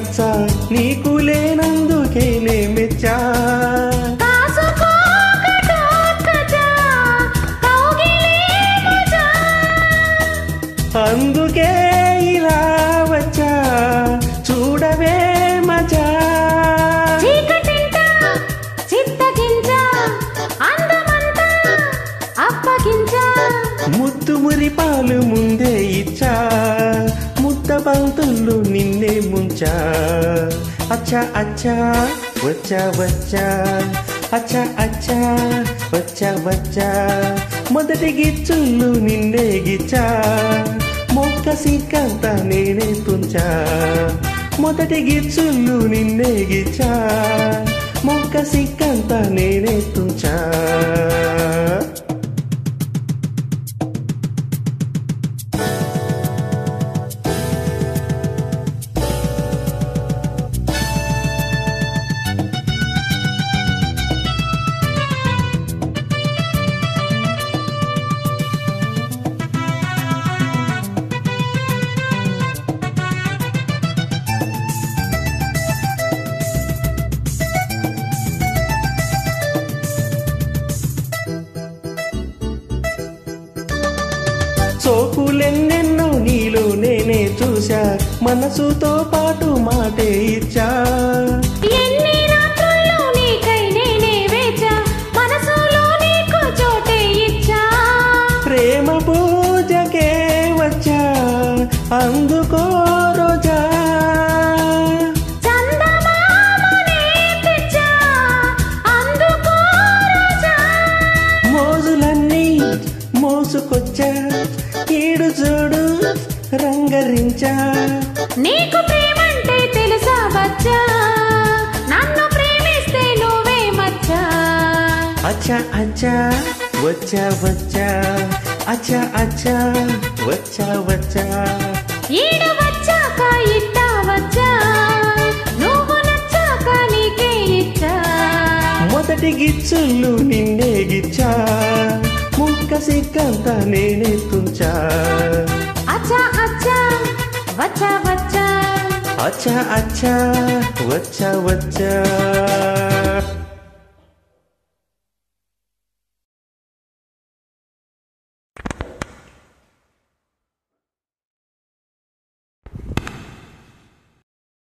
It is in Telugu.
మచ్చ నీకు లేనందుకే నే మెచ్చా అందుకే ఇలా వచ్చా చూడవే మజా ముద్దు మురిపాలు ముందే ఇచ్చా ముద్ద బంతుల్లో నిన్నే ముంచా అచ్చా అచ్చా వచ్చా వచ్చా అచ్చా అచ్చా వచ్చా వచ్చా మొదటి గిచ్చుళ్ళు నిన్నే గిచ్చా మొక్క సిక్కంత నేనే తుంచా మొదటి గిచ్చుళ్ళు నిన్నే గిచ్చా మొక్క సిక్కంత నేనే తుంచా సోకులెన్నెన్నో నీలో నేనే చూశా మనసుతో పాటు మాటే ఇచ్చా ఎన్ని రాత్రుల్లో నీకై నేనే వేచా మనసులో నీకు చోటే ఇచ్చా ప్రేమ పూజకే వచ్చా అందుకో రోజా చందమామనే తెచ్చా అందుకో రోజా మోజులన్నీ మోసుకొచ్చా ఈడు చూడు రంగరించా నీకు ప్రేమంటే తెలుసా బచ్చా నన్ను ప్రేమిస్తే నువ్వే మచ్చా అచ్చా అచ్చా వచ్చా వచ్చా అచ్చా అచ్చా వచ్చా వచ్చా ఈడ వచ్చాక ఇట్టా వచ్చా నువ్వు నచ్చాక నీకే ఇచ్చా మొదటి గిచ్చుళ్ళు నిన్నే గిచ్చా ముక్క సిక్కంత నేనే తుంచా అచ్చా అచ్చా వచ్చా వచ్చా అచ్చా అచ్చా వచ్చా వచ్చా